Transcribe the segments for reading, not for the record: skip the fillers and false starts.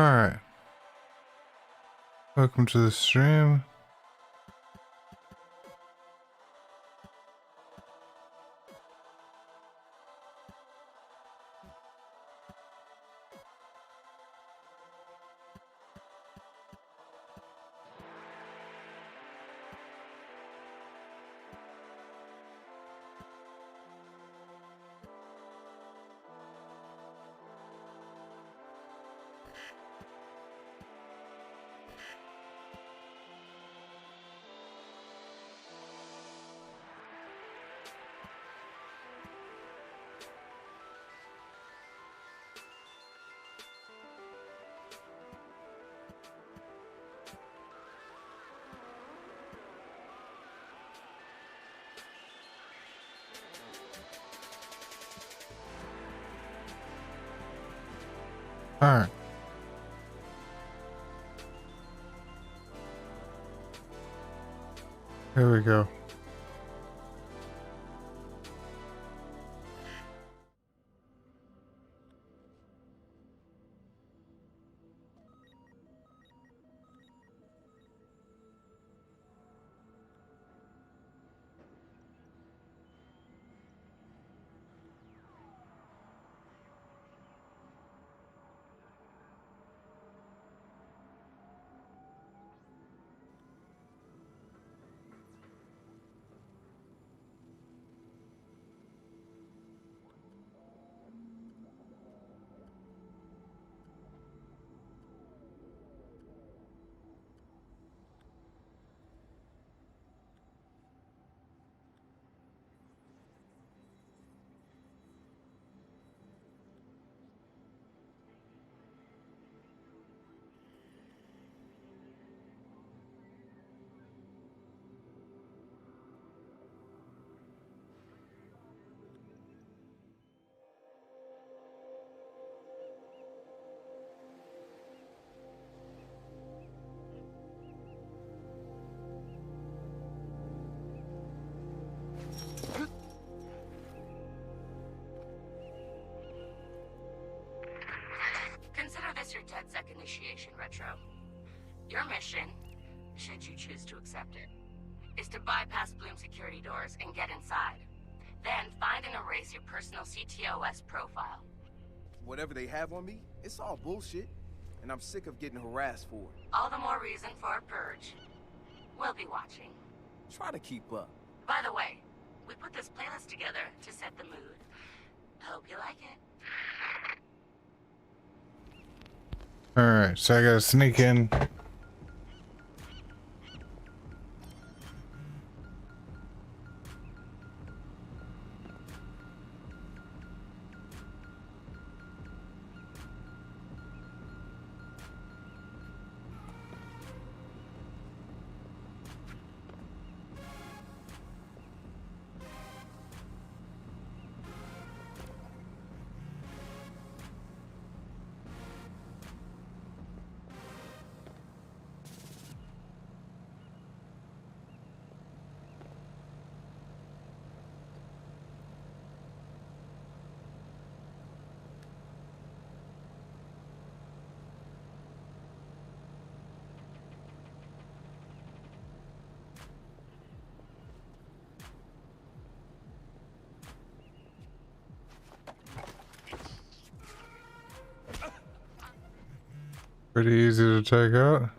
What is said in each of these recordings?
Alright. Welcome to the stream. Alright. Here we go. Consider this your DedSec initiation, Retro. Your mission, should you choose to accept it, is to bypass Bloom security doors and get inside. Then find and erase your personal CTOS profile. Whatever they have on me, it's all bullshit, and I'm sick of getting harassed for it. All the more reason for a purge. We'll be watching. Try to keep up. By the way, we put this playlist together to set the mood. Hope you like it. Alright, so I gotta sneak in. Pretty easy to take out.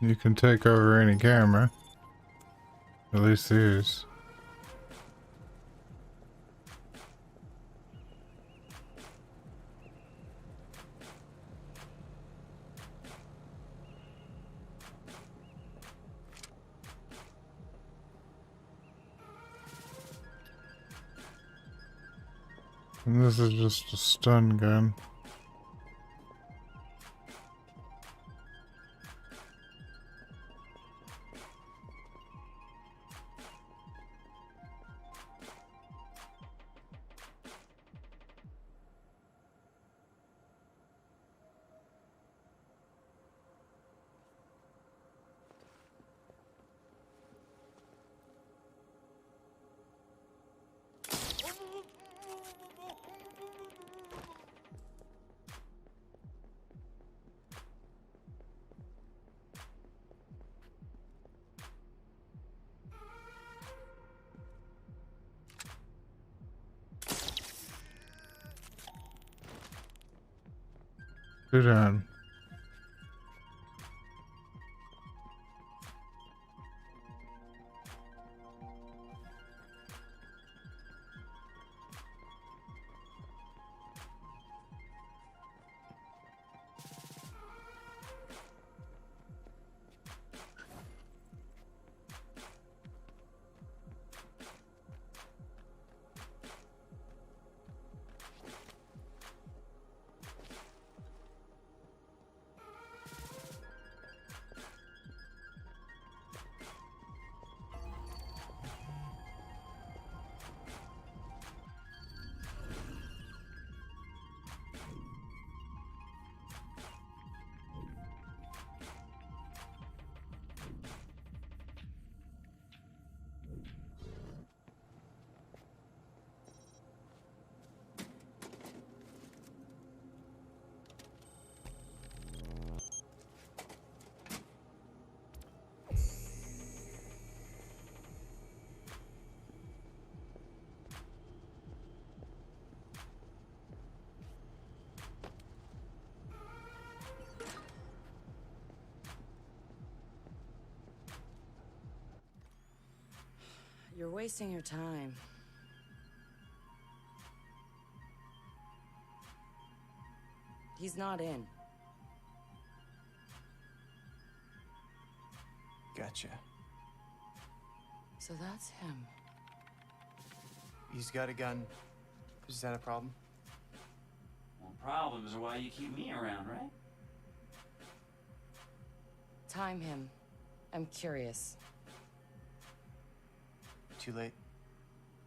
You can take over any camera. At least these. And this is just a stun gun. Sit down. You're wasting your time. He's not in. Gotcha. So that's him. He's got a gun. Is that a problem? Well, problems are why you keep me around, right? Time him. I'm curious. Too late.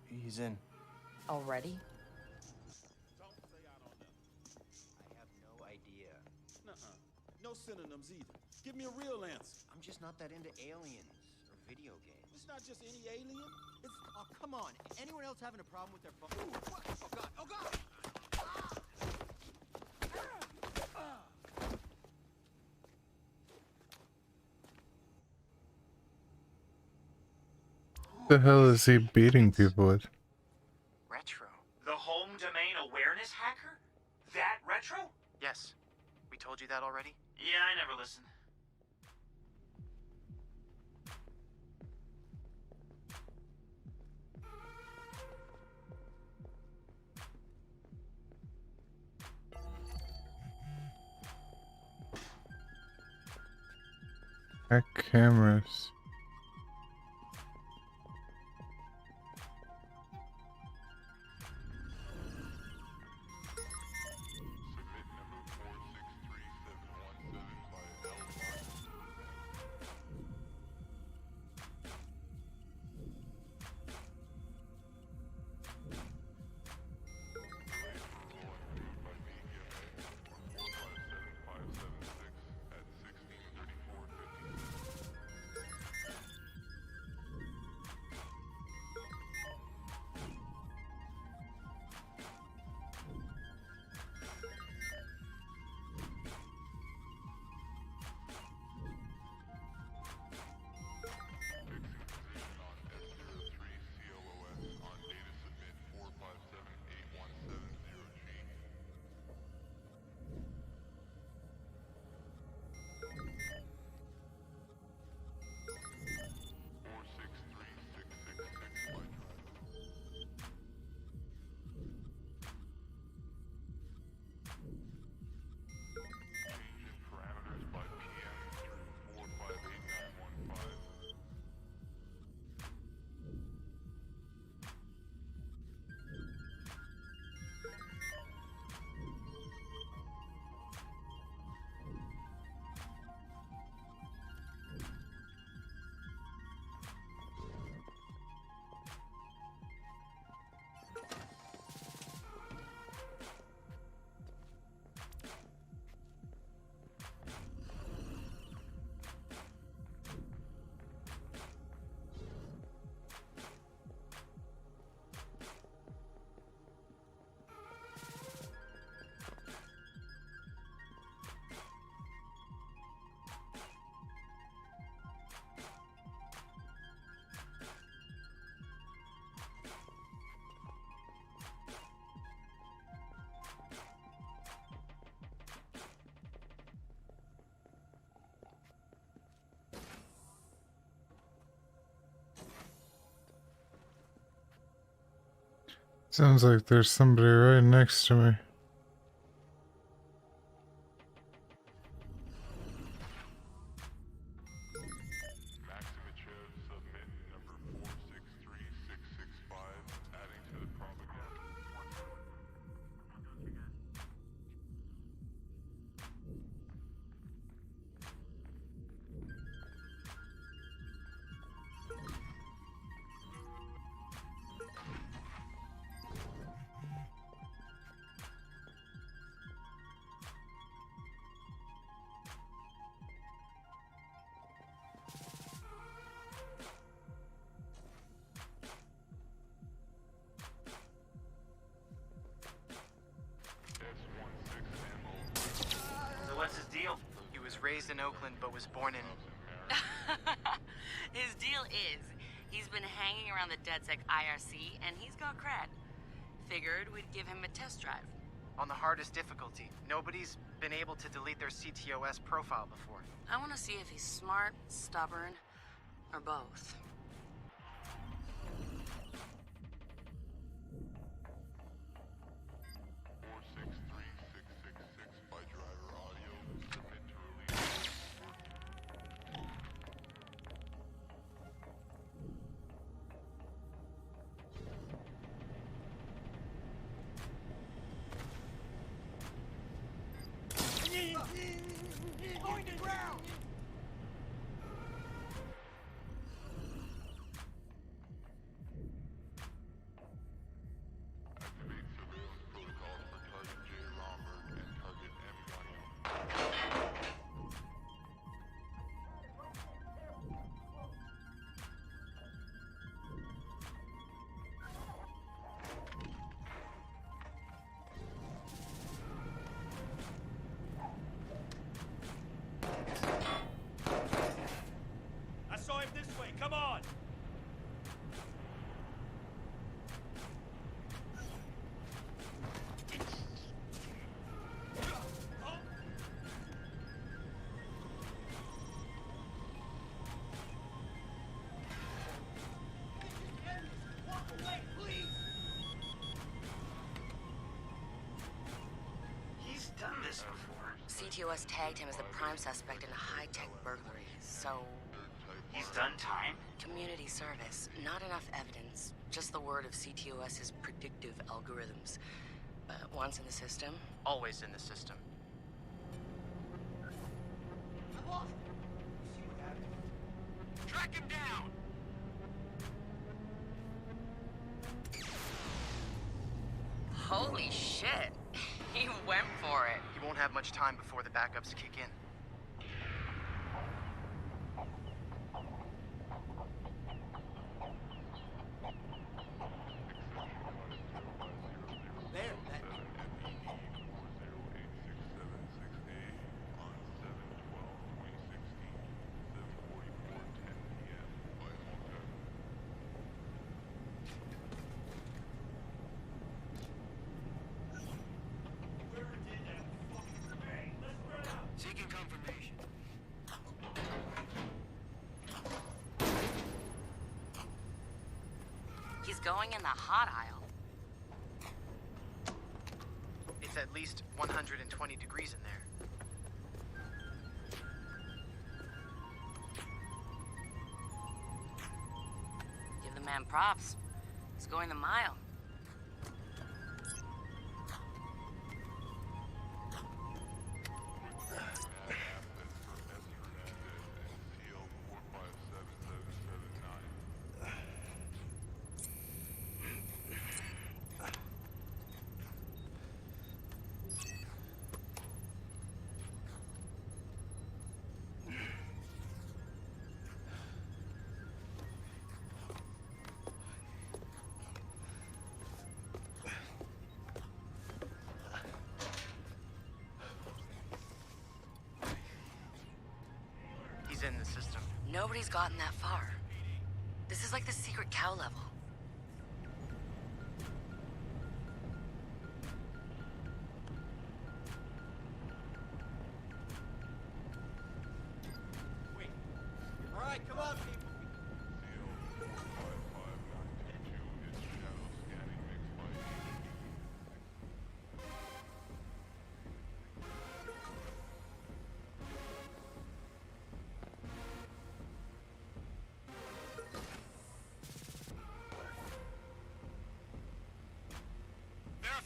He's in. Already? Don't say I don't know. I have no idea. Nuh-uh. No synonyms either. Give me a real answer. I'm just not that into aliens or video games. It's not just any alien. It's oh come on. Anyone else having a problem with their phone? Ooh, what? Oh god! Oh god! The hell is he beating people with? Retro. The home domain awareness hacker? That retro? Yes. We told you that already? Yeah, I never listened. Hack cameras. Sounds like there's somebody right next to me. So what's his deal? He was raised in Oakland but was born in... His deal is, he's been hanging around the DedSec IRC, and he's got cred. Figured we'd give him a test drive. on the hardest difficulty. Nobody's been able to delete their CTOS profile before. I want to see if he's smart, stubborn, or both. Going to ground! I saw him this way, come on! Walk away, please! He's done this before. CTOS tagged him as the prime suspect in a high-tech burglary, so... He's done time? Community service. Not enough evidence. Just the word of CTOS's predictive algorithms. But once in the system... Always in the system. I'm lost! See what happened? Track him down! Holy shit! He went for it. He won't have much time before the backups kick in. There, that... Whoever did that fucking thing, let's spread out! Seeking confirmation. He's going in the hot aisle. It's at least 120 degrees in there. Give the man props. He's going the mile. He's in the system. Nobody's gotten that far. This is like the secret cow level. Wait. Alright, come on, people.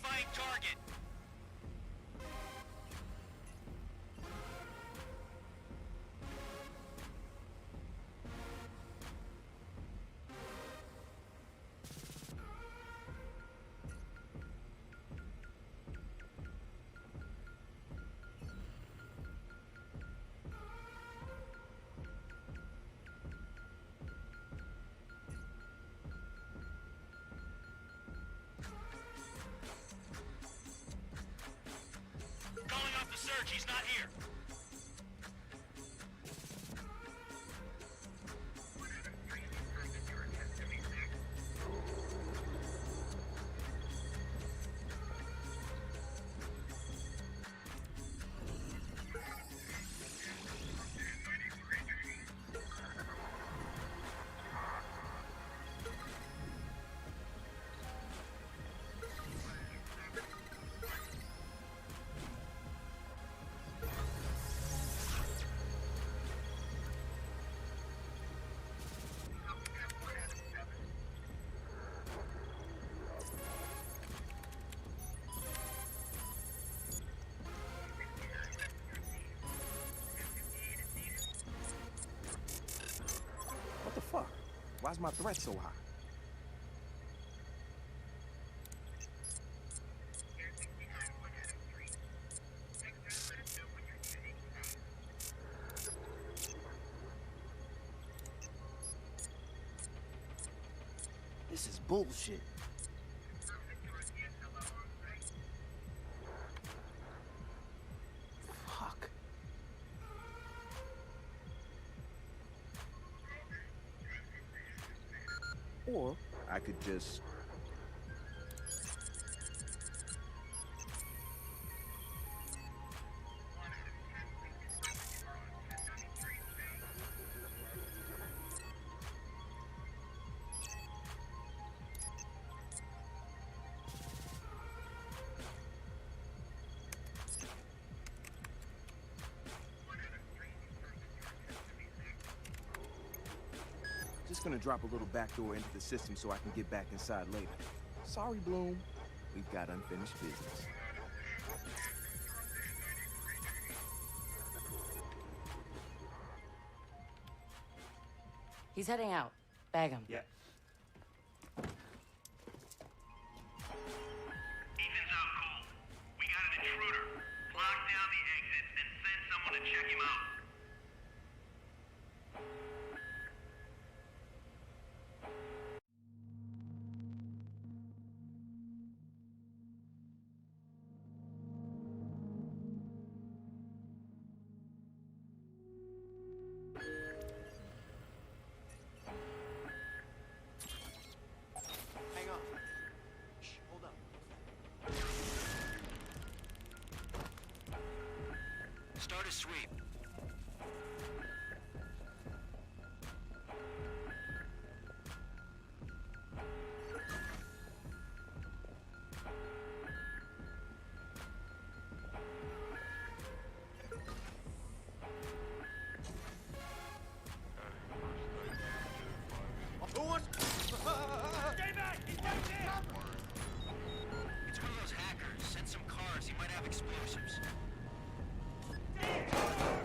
Identifying target. Calling off the search. He's not here. What the fuck? Why's my threat so high? This is bullshit. Fuck. Or I could just... Just gonna drop a little backdoor into the system so I can get back inside later. Sorry, Bloom. We've got unfinished business. He's heading out. Bag him. Yeah. Ethan's out cold. We got an intruder. Lock down the exits and send someone to check him out. Hang on. Shh, hold up. Start a sweep. Who wants... Stay back! He's right there! It's one of those hackers. Send some cars. He might have explosives. Damn!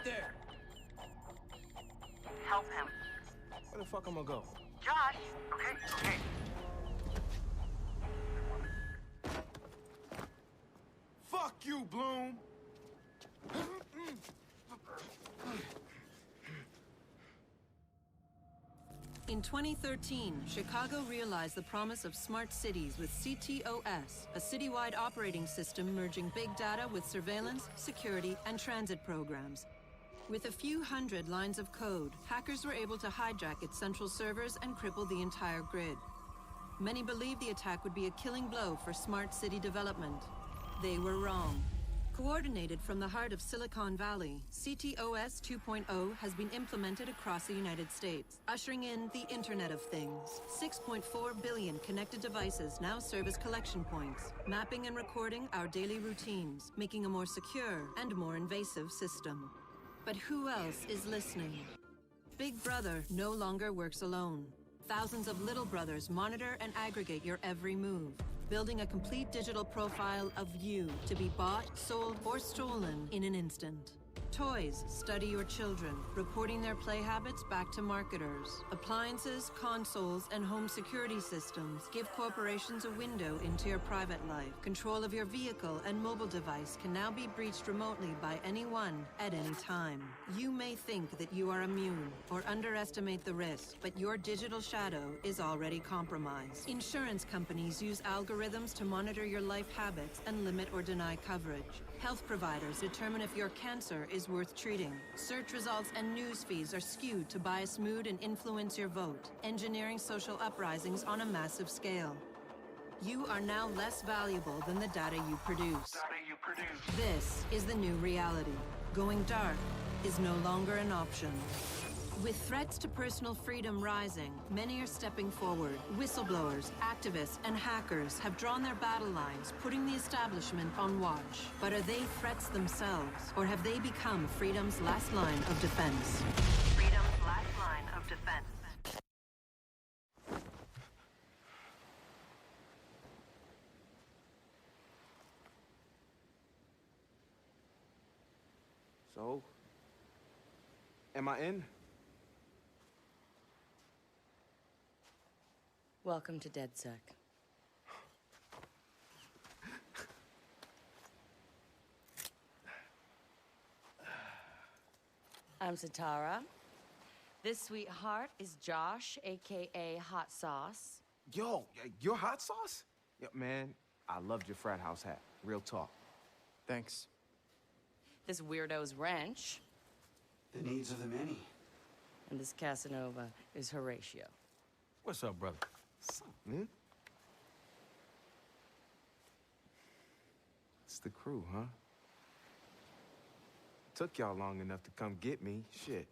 there! Help him. Where the fuck I'm gonna go? Josh! Okay. Fuck you, Bloom! In 2013, Chicago realized the promise of smart cities with CTOS, a citywide operating system merging big data with surveillance, security, and transit programs. With a few hundred lines of code, hackers were able to hijack its central servers and cripple the entire grid. Many believed the attack would be a killing blow for smart city development. They were wrong. Coordinated from the heart of Silicon Valley, CTOS 2.0 has been implemented across the United States, ushering in the Internet of Things. 6.4 billion connected devices now serve as collection points, mapping and recording our daily routines, making a more secure and more invasive system. But who else is listening? Big Brother no longer works alone. Thousands of little brothers monitor and aggregate your every move, building a complete digital profile of you to be bought, sold, or stolen in an instant. Toys study your children, reporting their play habits back to marketers. Appliances, consoles, and home security systems give corporations a window into your private life. Control of your vehicle and mobile device can now be breached remotely by anyone at any time. You may think that you are immune or underestimate the risk, but your digital shadow is already compromised. Insurance companies use algorithms to monitor your life habits and limit or deny coverage. Health providers determine if your cancer is worth treating. Search results and news feeds are skewed to bias mood and influence your vote, engineering social uprisings on a massive scale. You are now less valuable than the data you produce. This is the new reality. Going dark is no longer an option. With threats to personal freedom rising, many are stepping forward. Whistleblowers, activists, and hackers have drawn their battle lines, putting the establishment on watch. But are they threats themselves, or have they become freedom's last line of defense? Freedom's last line of defense. So, am I in? Welcome to DedSec. I'm Satara. This sweetheart is Josh, aka Hot Sauce. Yo, your hot sauce? Yo, man, I loved your frat house hat. Real talk. Thanks. This weirdo's Wrench. The needs of the many. And this Casanova is Horatio. What's up, brother? What's up, man? It's the crew, huh? Took y'all long enough to come get me. Shit.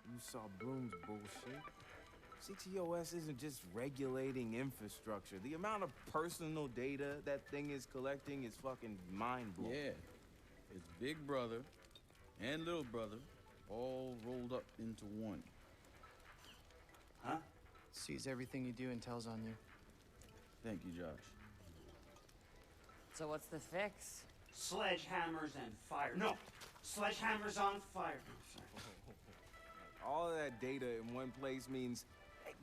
You saw Bloom's bullshit. CTOS isn't just regulating infrastructure. The amount of personal data that thing is collecting is fucking mind-blowing. Yeah. It's Big Brother and Little Brother all rolled up into one. Huh? Sees everything you do and tells on you. Thank you, Josh. So what's the fix? Sledgehammers and fire. No! Sledgehammers on fire. No, sorry. All of that data in one place means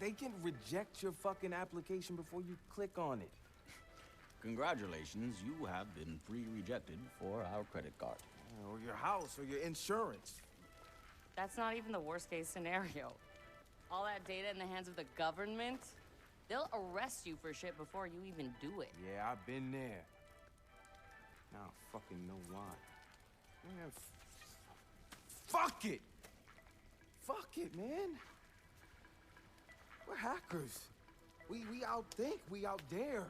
they can reject your fucking application before you click on it. Congratulations, you have been pre-rejected for our credit card. Or your house, or your insurance. That's not even the worst case scenario. All that data in the hands of the government, they'll arrest you for shit before you even do it. Yeah, I've been there. Now I fucking know why. Man, fuck it! Fuck it, man. We're hackers. We outthink, we out dare.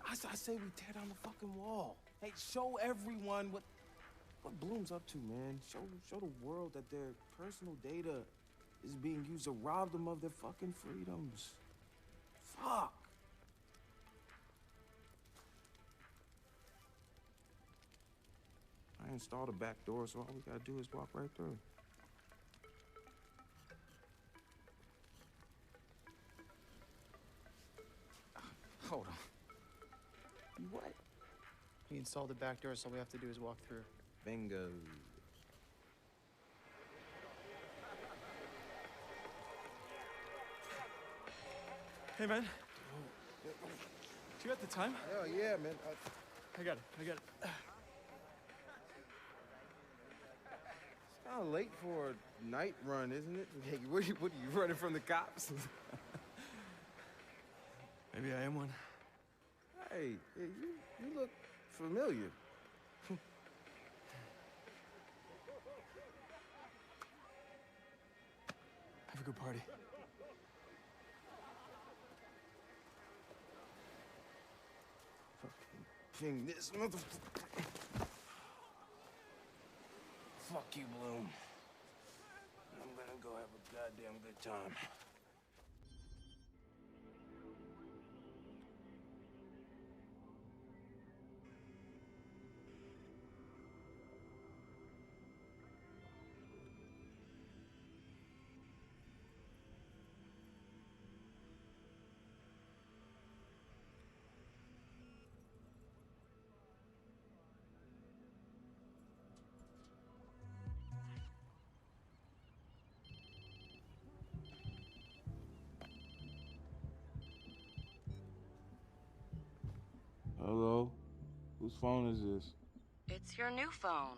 I say we tear down the fucking wall. Hey, show everyone what Bloom's up to, man. Show the world that their personal data is being used to rob them of their fucking freedoms. Fuck. I installed a back door, so all we gotta do is walk right through. Hold on. What? He installed the back door, so all we have to do is walk through. Bingo. Hey, man. Do you got the time? Hell yeah, man. I got it. It's kind of late for a night run, isn't it? Hey, what are you running from the cops? Maybe I am one. Hey, you look familiar. Have a good party. Fucking this motherfucker. Fuck you, Bloom. I'm gonna go have a goddamn good time. Hello? Whose phone is this? It's your new phone.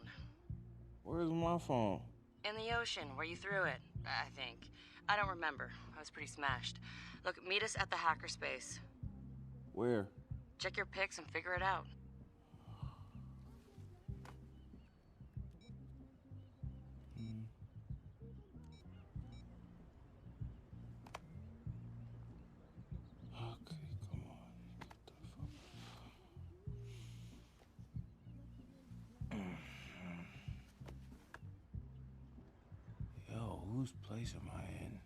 Where's my phone? In the ocean, where you threw it, I think. I don't remember. I was pretty smashed. Look, meet us at the hackerspace. Where? Check your pics and figure it out. Okay, come on. Get the fuck. Yo, whose place am I in?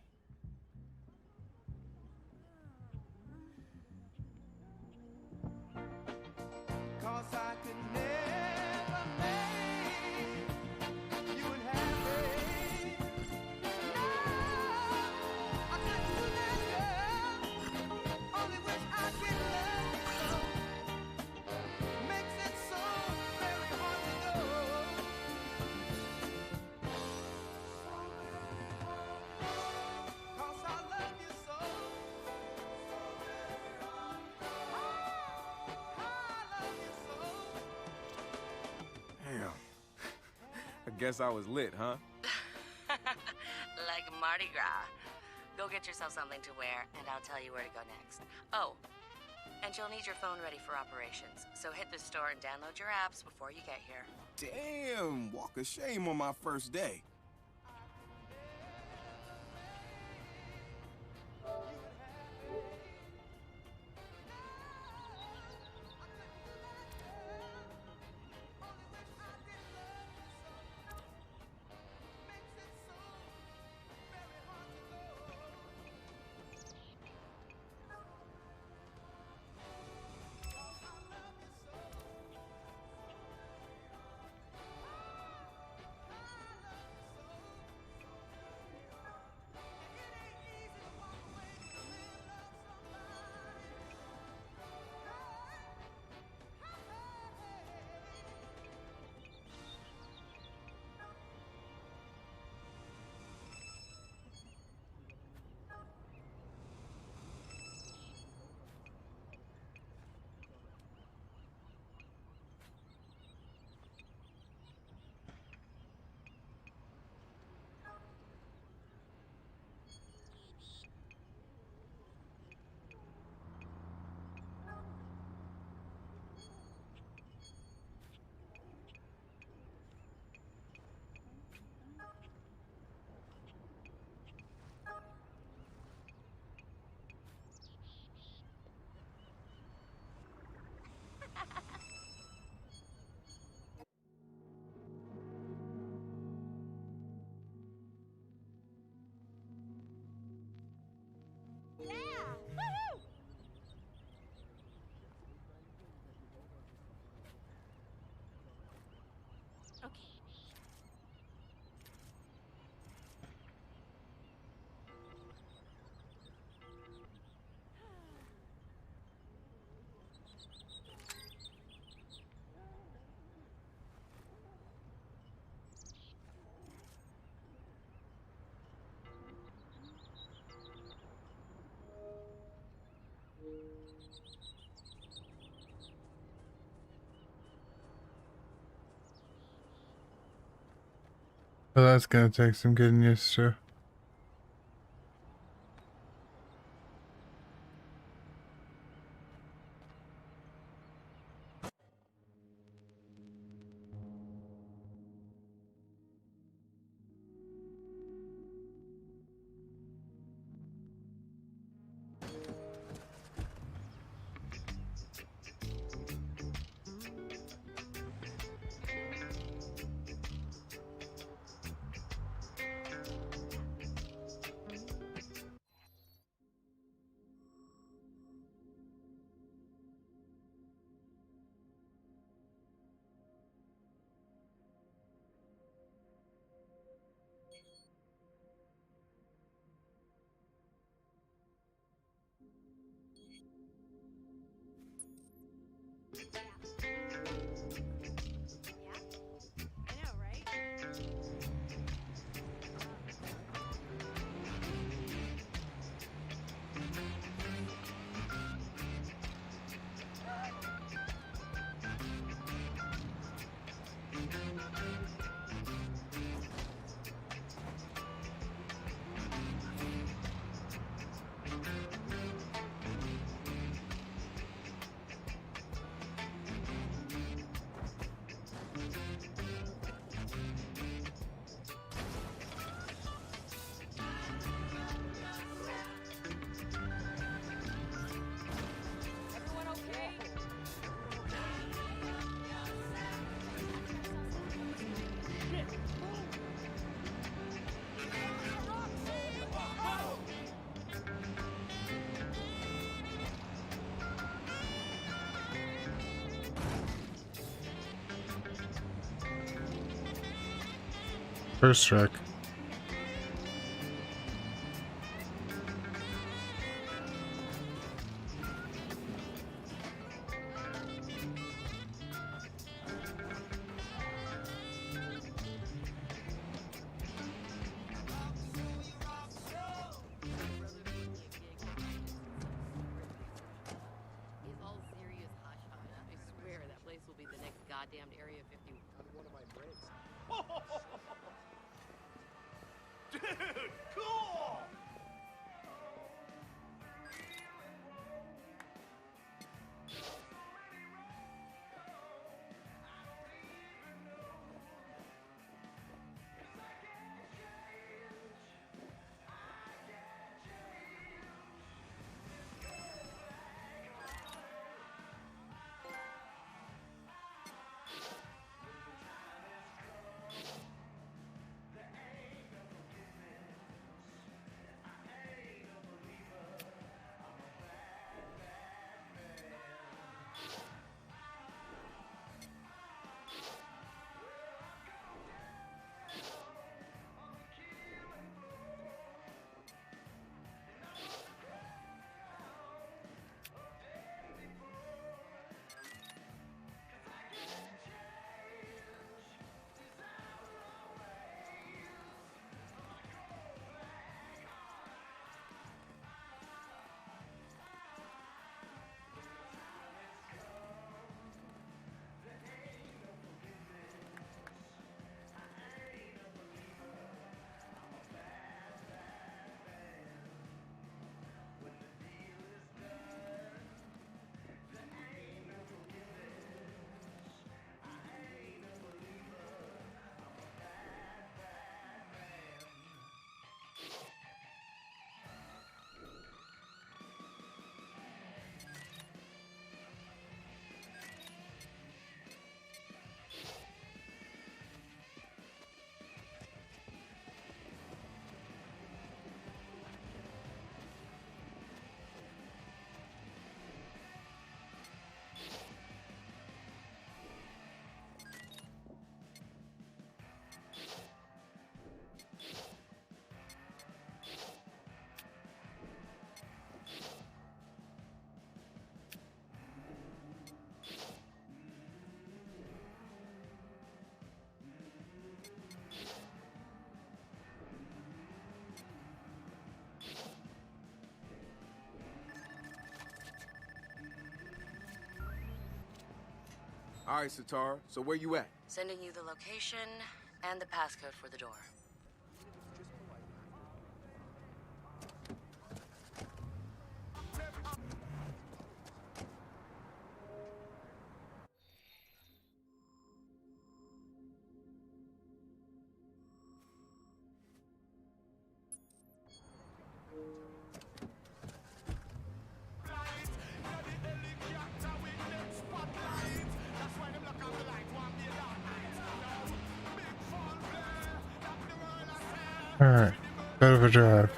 Cause I could never make you unhappy. No, I couldn't do that, girl. Only wish I could love you so. Makes it so very hard to go. Cause I love you so. Damn. I guess I was lit, huh? Like Mardi Gras. Go get yourself something to wear, and I'll tell you where to go next. Oh, and you'll need your phone ready for operations. So hit the store and download your apps before you get here. Damn, walk of shame on my first day. But that's gonna take some getting used to. First strike. Goddamned Area 51. One of my friends. Dude, cool! All right, Satara, so where you at? Sending you the location And the passcode for the door. Alright, bit of a drive.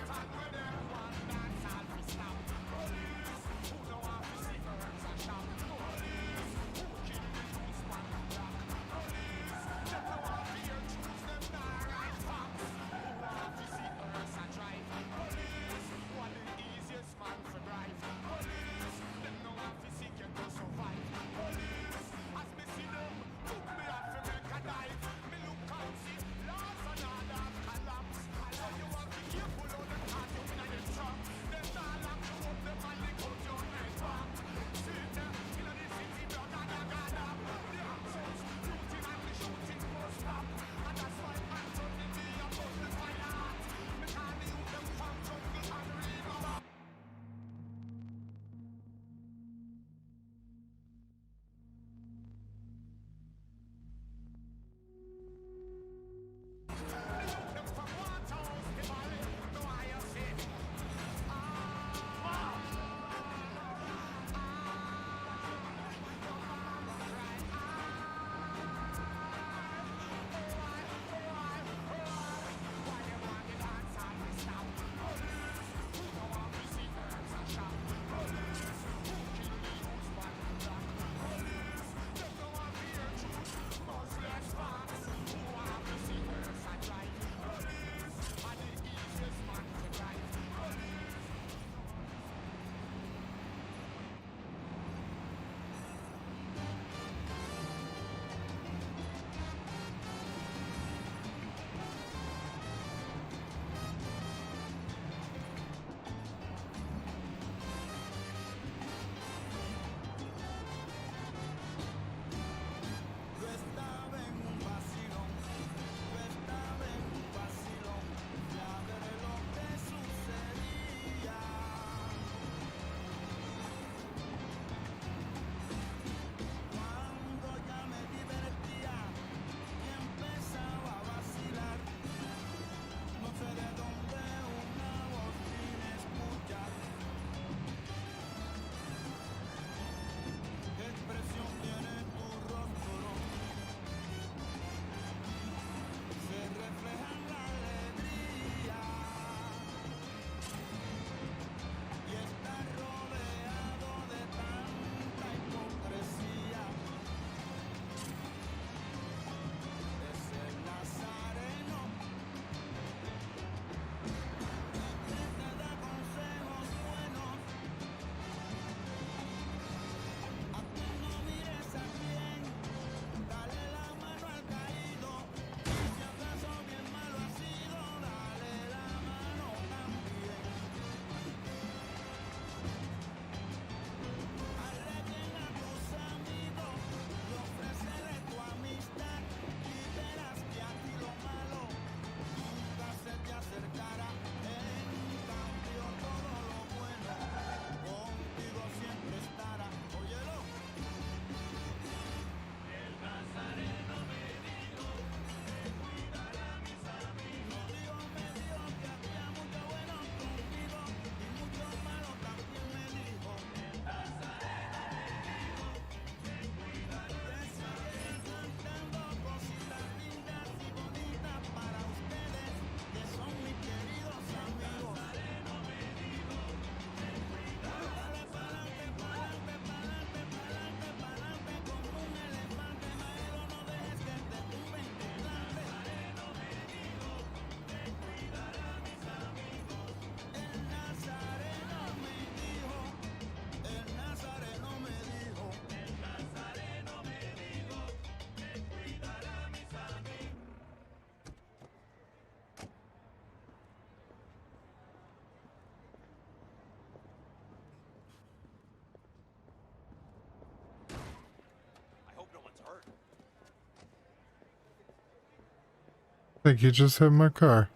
think you just hit my car.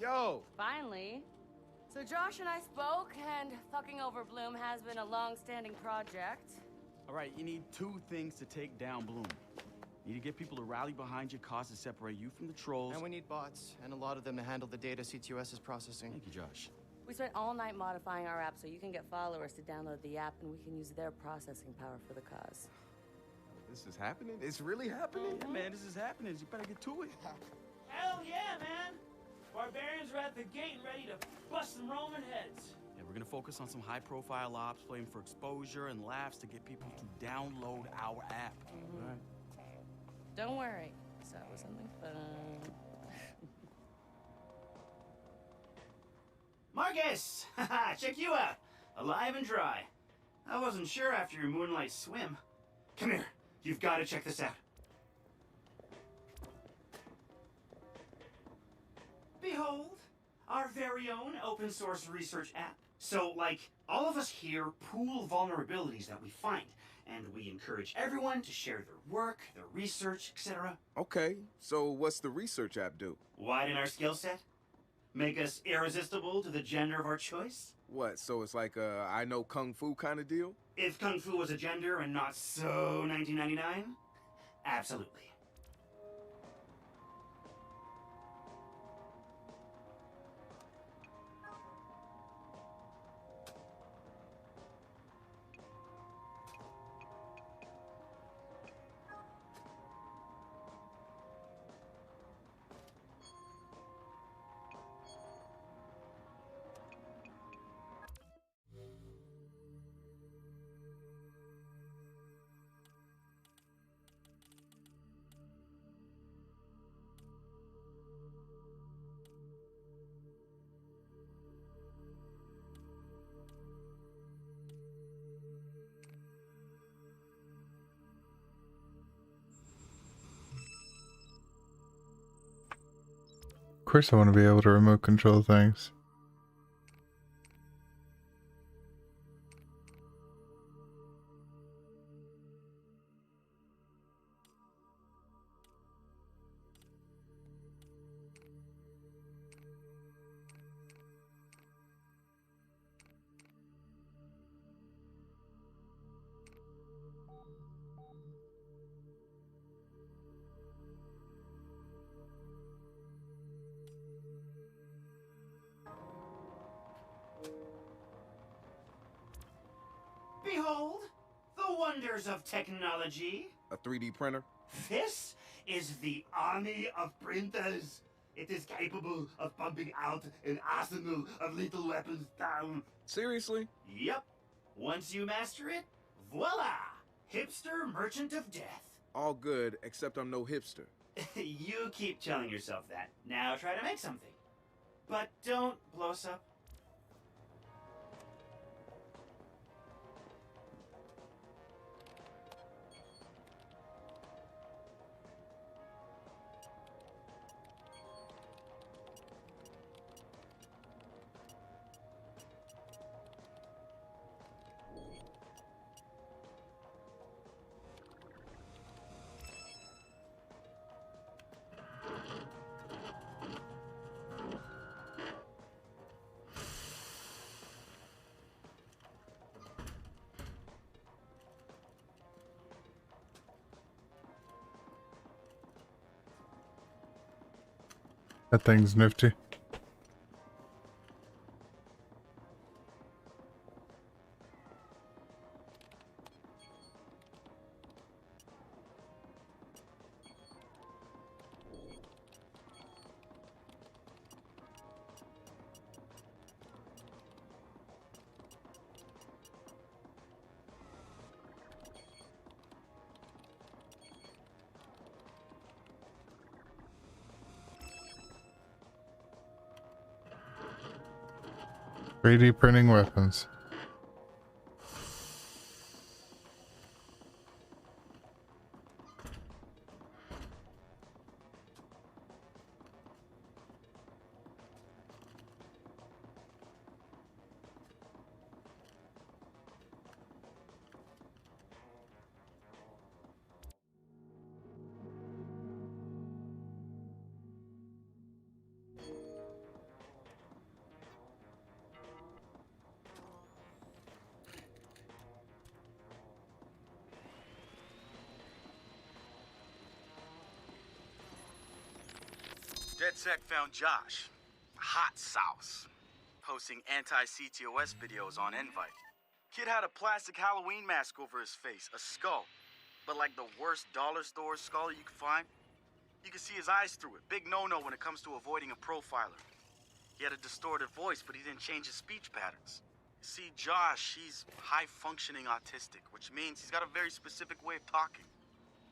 Yo! Finally. So Josh and I spoke, and fucking over Bloom has been a long-standing project. All right, you need two things to take down Bloom. You need to get people to rally behind your cause to separate you from the trolls. And we need bots, and a lot of them to handle the data CTOS is processing. Thank you, Josh. We spent all night modifying our app so you can get followers to download the app, and we can use their processing power for the cause. This is happening? It's really happening? Yeah, man, this is happening. You better get to it. Hell yeah, man! Barbarians are at the gate and ready to bust some Roman heads. Yeah, we're gonna focus on some high-profile ops, playing for exposure and laughs to get people to download our app. All right. Don't worry. So that was something fun. Marcus! Haha, check you out. Alive and dry. I wasn't sure after your moonlight swim. Come here. You've got to check this out. Behold, our very own open source research app. So, like, all of us here pool vulnerabilities that we find, and we encourage everyone to share their work, their research, etc. Okay, so what's the research app do? Widen our skill set? Make us irresistible to the gender of our choice? What, so it's like a I know Kung Fu kind of deal? If Kung Fu was a gender and not so 1999? Absolutely. Of course I want to be able to remote control things. Behold, the wonders of technology. A 3D printer? This is the army of printers. It is capable of pumping out an arsenal of lethal weapons down. Seriously? Yep. Once you master it, voila! Hipster merchant of death. All good, except I'm no hipster. You keep telling yourself that. Now try to make something. But don't blow us up. That thing's nifty. 3D printing weapons. DedSec found Josh, hot sauce, posting anti-CTOS videos on Invite. Kid had a plastic Halloween mask over his face, a skull, but like the worst dollar store skull you could find. You could see his eyes through it. Big no-no when it comes to avoiding a profiler. He had a distorted voice, but he didn't change his speech patterns. See, Josh, he's high-functioning autistic, which means he's got a very specific way of talking.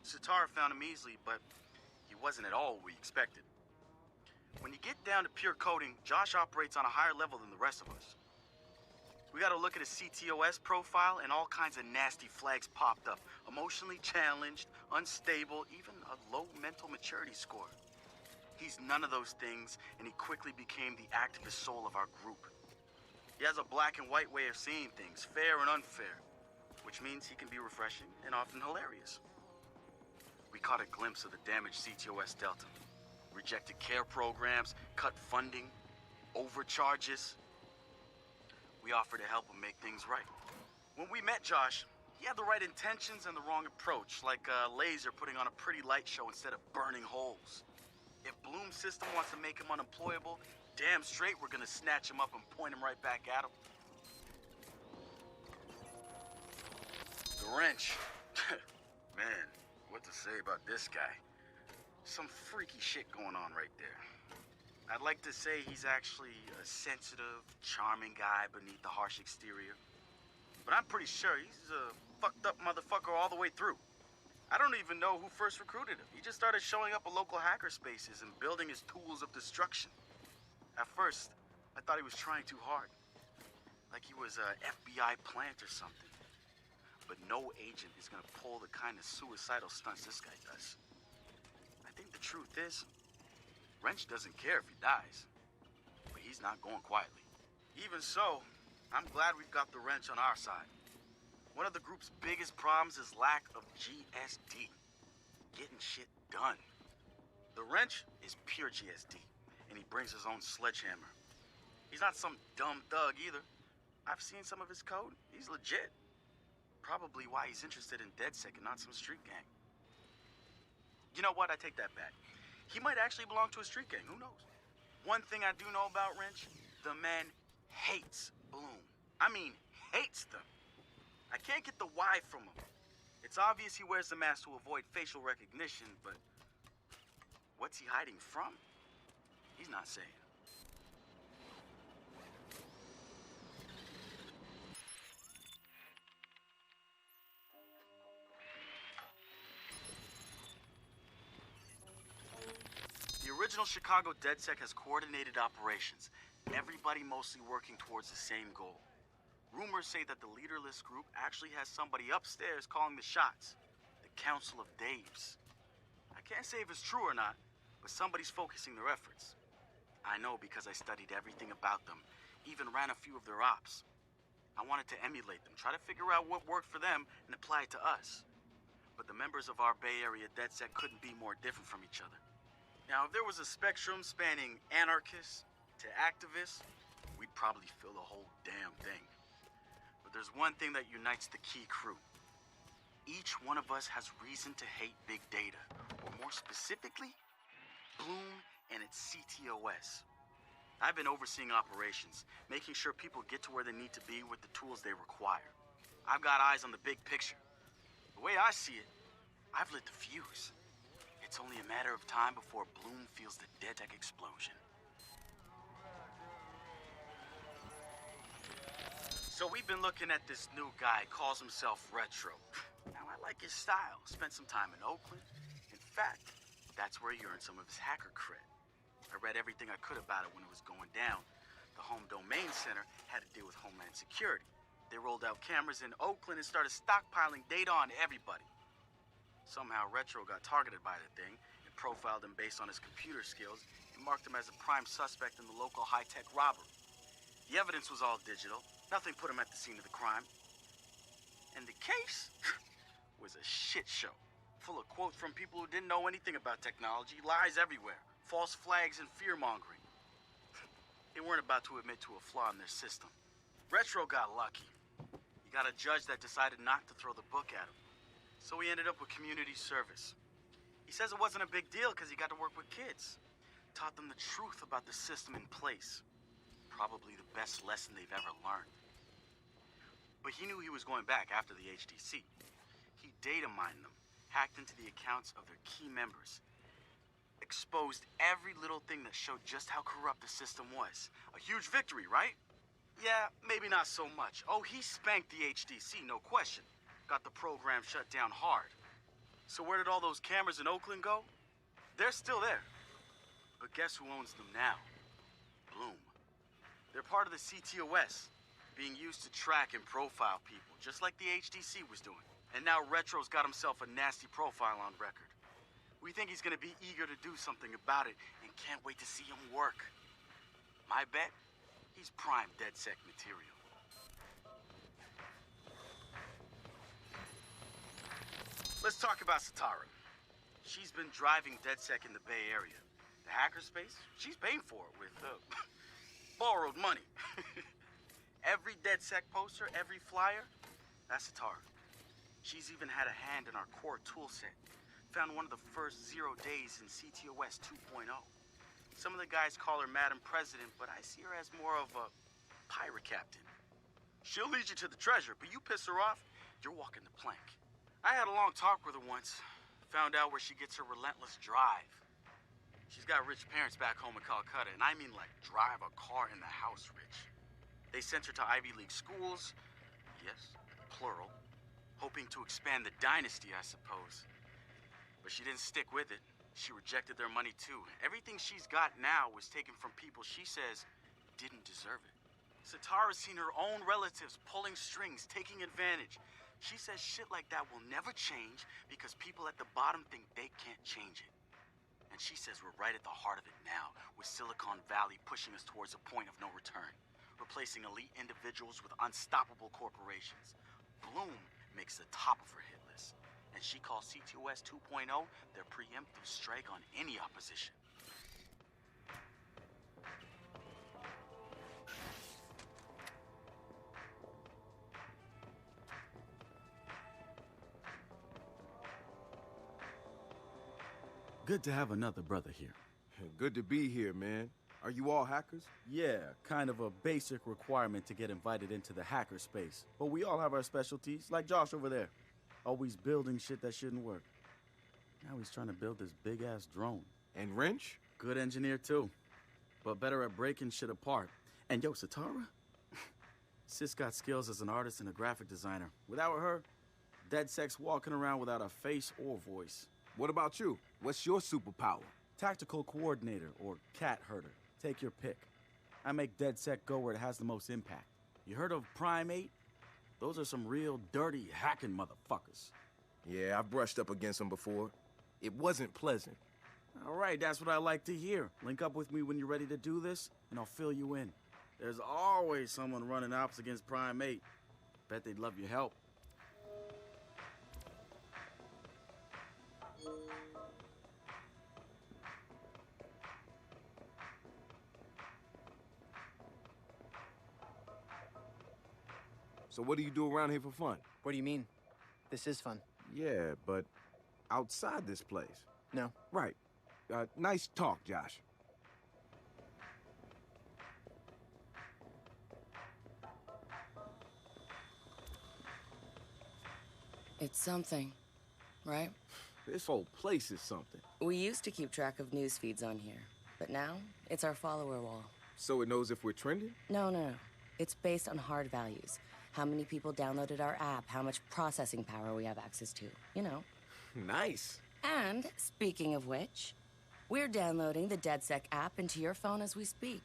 Satara found him easily, but he wasn't at all what we expected. When you get down to pure coding, Josh operates on a higher level than the rest of us. We got to look at his CTOS profile, and all kinds of nasty flags popped up. Emotionally challenged, unstable, even a low mental maturity score. He's none of those things, and he quickly became the activist soul of our group. He has a black and white way of seeing things, fair and unfair, which means he can be refreshing and often hilarious. We caught a glimpse of the damaged CTOS Delta. Rejected care programs, cut funding, overcharges. We offered to help him make things right. When we met Josh, he had the right intentions and the wrong approach, like a laser putting on a pretty light show instead of burning holes. If Bloom's system wants to make him unemployable, damn straight we're gonna snatch him up and point him right back at him. The wrench. Man, what to say about this guy? Some freaky shit going on right there. I'd like to say he's actually a sensitive, charming guy beneath the harsh exterior. But I'm pretty sure he's a fucked up motherfucker all the way through. I don't even know who first recruited him. He just started showing up at local hacker spaces and building his tools of destruction. At first, I thought he was trying too hard. Like he was a FBI plant or something. But no agent is gonna pull the kind of suicidal stunts this guy does. I think the truth is, Wrench doesn't care if he dies, but he's not going quietly. Even so, I'm glad we've got the Wrench on our side. One of the group's biggest problems is lack of GSD, getting shit done. The Wrench is pure GSD, and he brings his own sledgehammer. He's not some dumb thug either. I've seen some of his code. He's legit. Probably why he's interested in DedSec and not some street gang. You know what? I take that back. He might actually belong to a street gang. Who knows? One thing I do know about Wrench, the man hates Bloom. I mean, hates them. I can't get the why from him. It's obvious he wears the mask to avoid facial recognition, but what's he hiding from? He's not saying. The original Chicago DedSec has coordinated operations, everybody mostly working towards the same goal. Rumors say that the leaderless group actually has somebody upstairs calling the shots, the Council of Daves. I can't say if it's true or not, but somebody's focusing their efforts. I know because I studied everything about them, even ran a few of their ops. I wanted to emulate them, try to figure out what worked for them and apply it to us. But the members of our Bay Area DedSec couldn't be more different from each other. Now, if there was a spectrum spanning anarchists to activists, we'd probably fill the whole damn thing. But there's one thing that unites the key crew. Each one of us has reason to hate big data, or more specifically, Bloom and its CTOS. I've been overseeing operations, making sure people get to where they need to be with the tools they require. I've got eyes on the big picture. The way I see it, I've lit the fuse. It's only a matter of time before Bloom feels the DedSec explosion. So we've been looking at this new guy, calls himself Retro. Now I like his style, spent some time in Oakland. In fact, that's where he earned some of his hacker cred. I read everything I could about it when it was going down. The Home Domain Center had to deal with Homeland Security. They rolled out cameras in Oakland and started stockpiling data on everybody. Somehow Retro got targeted by the thing and profiled him based on his computer skills and marked him as a prime suspect in the local high-tech robbery. The evidence was all digital. Nothing put him at the scene of the crime. And the case was a shit show, full of quotes from people who didn't know anything about technology, lies everywhere, false flags and fear-mongering. They weren't about to admit to a flaw in their system. Retro got lucky. He got a judge that decided not to throw the book at him. So he ended up with community service. He says it wasn't a big deal because he got to work with kids. Taught them the truth about the system in place. Probably the best lesson they've ever learned. But he knew he was going back after the HDC. He data mined them, hacked into the accounts of their key members, exposed every little thing that showed just how corrupt the system was. A huge victory, right? Yeah, maybe not so much. Oh, he spanked the HDC, no question. Got the program shut down hard. So where did all those cameras in Oakland go? They're still there. But guess who owns them now? Bloom. They're part of the CTOS, being used to track and profile people, just like the HDC was doing. And now Retro's got himself a nasty profile on record. We think he's gonna be eager to do something about it and can't wait to see him work. My bet? He's prime DedSec material. Let's talk about Satara. She's been driving DedSec in the Bay Area. The hackerspace, she's paying for it with borrowed money. Every DedSec poster, every flyer, that's Satara. She's even had a hand in our core toolset. Found one of the first 0 days in CTOS 2.0. Some of the guys call her Madam President, but I see her as more of a pirate captain. She'll lead you to the treasure, but you piss her off, you're walking the plank. I had a long talk with her once. Found out where she gets her relentless drive. She's got rich parents back home in Calcutta, and I mean like drive a car in the house rich. They sent her to Ivy League schools, yes, plural, hoping to expand the dynasty, I suppose. But she didn't stick with it. She rejected their money too. Everything she's got now was taken from people she says didn't deserve it. Satara's seen her own relatives pulling strings, taking advantage. She says shit like that will never change because people at the bottom think they can't change it. And she says we're right at the heart of it now, with Silicon Valley pushing us towards a point of no return, replacing elite individuals with unstoppable corporations. Bloom makes the top of her hit list. And she calls CTOS 2.0 their preemptive strike on any opposition. Good to have another brother here. Good to be here, man. Are you all hackers? Yeah, kind of a basic requirement to get invited into the hacker space. But we all have our specialties, like Josh over there. Always building shit that shouldn't work. Now he's trying to build this big-ass drone. And Wrench? Good engineer, too. But better at breaking shit apart. And yo, Satara? Sis got skills as an artist and a graphic designer. Without her, DedSec's walking around without a face or voice. What about you? What's your superpower? Tactical coordinator, or cat herder. Take your pick. I make DedSec go where it has the most impact. You heard of Prime 8? Those are some real dirty hacking motherfuckers. Yeah, I've brushed up against them before. It wasn't pleasant. All right, that's what I like to hear. Link up with me when you're ready to do this, and I'll fill you in. There's always someone running ops against Prime 8. Bet they'd love your help. So what do you do around here for fun? What do you mean? This is fun. Yeah, but outside this place. No. Right. Nice talk, Josh. It's something, right? This whole place is something. We used to keep track of news feeds on here, but now it's our follower wall. So it knows if we're trending? No. It's based on hard values. How many people downloaded our app, how much processing power we have access to, you know. Nice. And, speaking of which, we're downloading the DedSec app into your phone as we speak.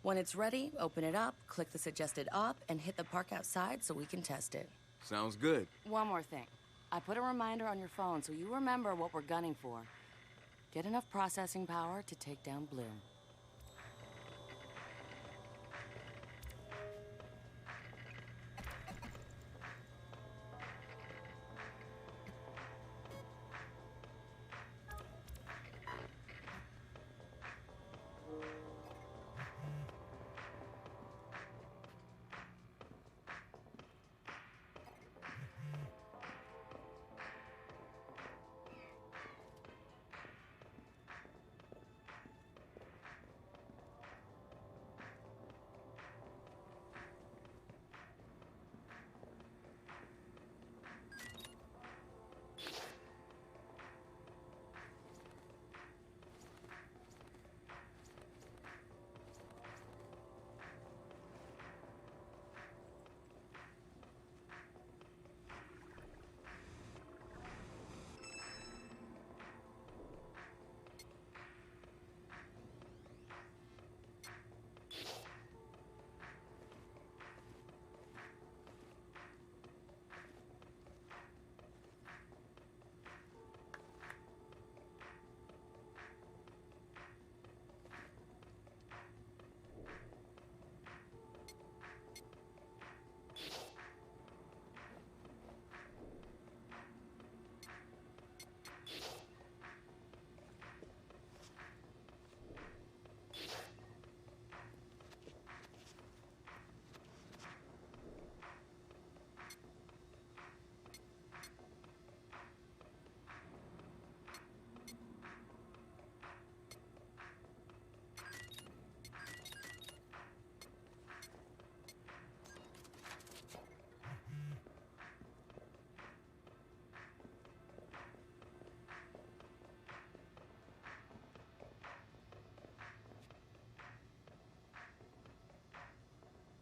When it's ready, open it up, click the suggested op, and hit the park outside so we can test it. Sounds good. One more thing. I put a reminder on your phone so you remember what we're gunning for. Get enough processing power to take down Bloom.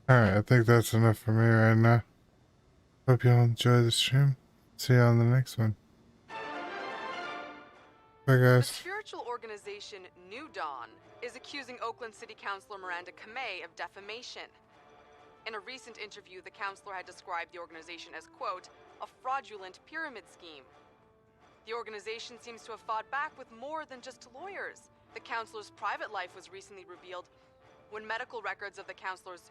Alright, I think that's enough for me right now. Hope y'all enjoy the stream. See you on the next one. Bye, The guys. spiritual organization New Dawn is accusing Oakland City Councilor Miranda Kamei of defamation. In a recent interview, the councilor had described the organization as, quote, a fraudulent pyramid scheme. The organization seems to have fought back with more than just lawyers. The councilor's private life was recently revealed when medical records of the councilor's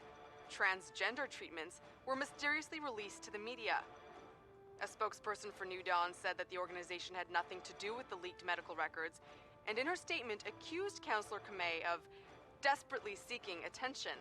transgender treatments were mysteriously released to the media. A spokesperson for New Dawn said that the organization had nothing to do with the leaked medical records, and in her statement accused Councilor Kamei of desperately seeking attention.